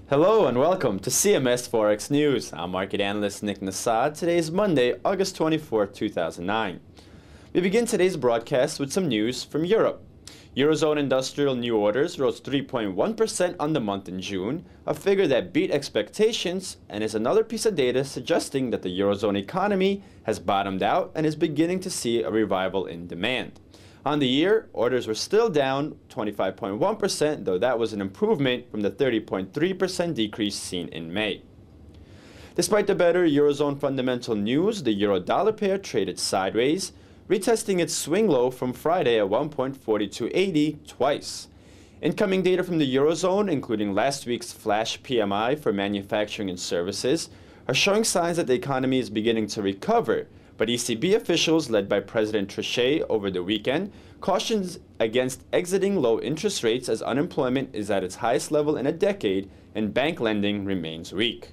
Hello and welcome to CMS Forex News. I'm market analyst Nick Nassad. Today is Monday, August 24, 2009. We begin today's broadcast with some news from Europe. Eurozone industrial new orders rose 3.1% on the month in June, a figure that beat expectations and is another piece of data suggesting that the Eurozone economy has bottomed out and is beginning to see a revival in demand. On the year, orders were still down 25.1%, though that was an improvement from the 30.3% decrease seen in May. Despite the better Eurozone fundamental news, the euro-dollar pair traded sideways, retesting its swing low from Friday at 1.4280 twice. Incoming data from the Eurozone, including last week's flash PMI for manufacturing and services, are showing signs that the economy is beginning to recover, but ECB officials led by President Trichet over the weekend cautioned against exiting low interest rates as unemployment is at its highest level in a decade and bank lending remains weak.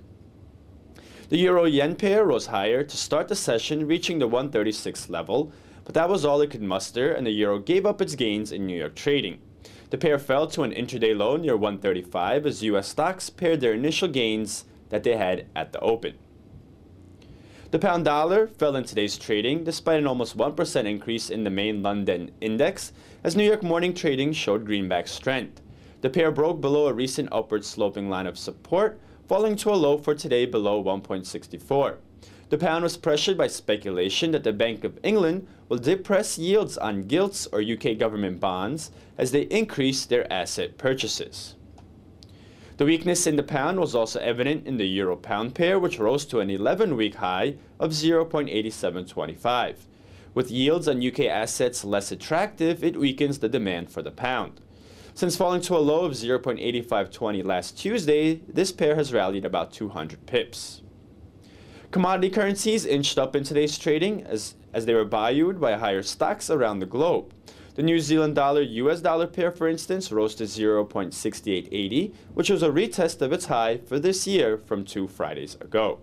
The euro-yen pair rose higher to start the session, reaching the 136 level, but that was all it could muster and the euro gave up its gains in New York trading. The pair fell to an intraday low near 135 as U.S. stocks paired their initial gains that they had at the open. The pound dollar fell in today's trading despite an almost 1% increase in the main London index as New York morning trading showed greenback strength. The pair broke below a recent upward sloping line of support, falling to a low for today below 1.64. The pound was pressured by speculation that the Bank of England will depress yields on gilts or UK government bonds as they increase their asset purchases. The weakness in the pound was also evident in the euro-pound pair, which rose to an 11-week high of 0.8725. With yields on UK assets less attractive, it weakens the demand for the pound. Since falling to a low of 0.8520 last Tuesday, this pair has rallied about 200 pips. Commodity currencies inched up in today's trading as they were buoyed by higher stocks around the globe. The New Zealand dollar-US dollar pair, for instance, rose to 0.6880, which was a retest of its high for this year from 2 Fridays ago.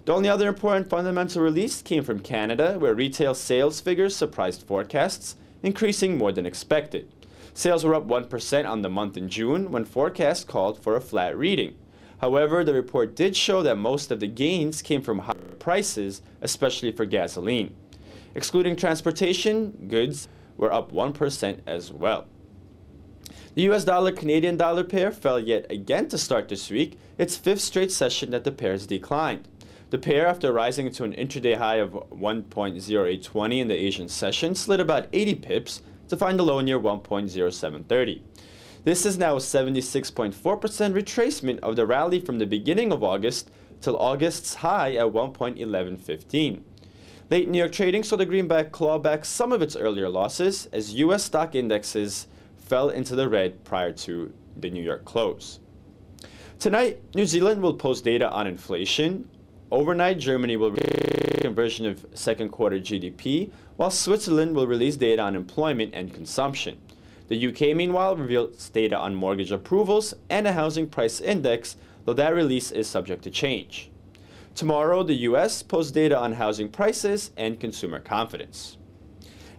The only other important fundamental release came from Canada, where retail sales figures surprised forecasts, increasing more than expected. Sales were up 1% on the month in June, when forecasts called for a flat reading. However, the report did show that most of the gains came from higher prices, especially for gasoline. Excluding transportation, goods were up 1% as well. The US dollar-Canadian dollar pair fell yet again to start this week, its fifth straight session that the pair has declined. The pair, after rising to an intraday high of 1.0820 in the Asian session, slid about 80 pips to find a low near 1.0730. This is now a 76.4% retracement of the rally from the beginning of August till August's high at 1.1115. Late New York trading saw the greenback claw back some of its earlier losses as U.S. stock indexes fell into the red prior to the New York close. Tonight, New Zealand will post data on inflation. Overnight, Germany will release a conversion of second quarter GDP, while Switzerland will release data on employment and consumption. The UK, meanwhile, reveals data on mortgage approvals and a housing price index, though that release is subject to change. Tomorrow, the U.S. posts data on housing prices and consumer confidence.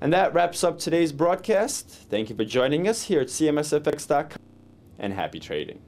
And that wraps up today's broadcast. Thank you for joining us here at CMSFX.com, and happy trading.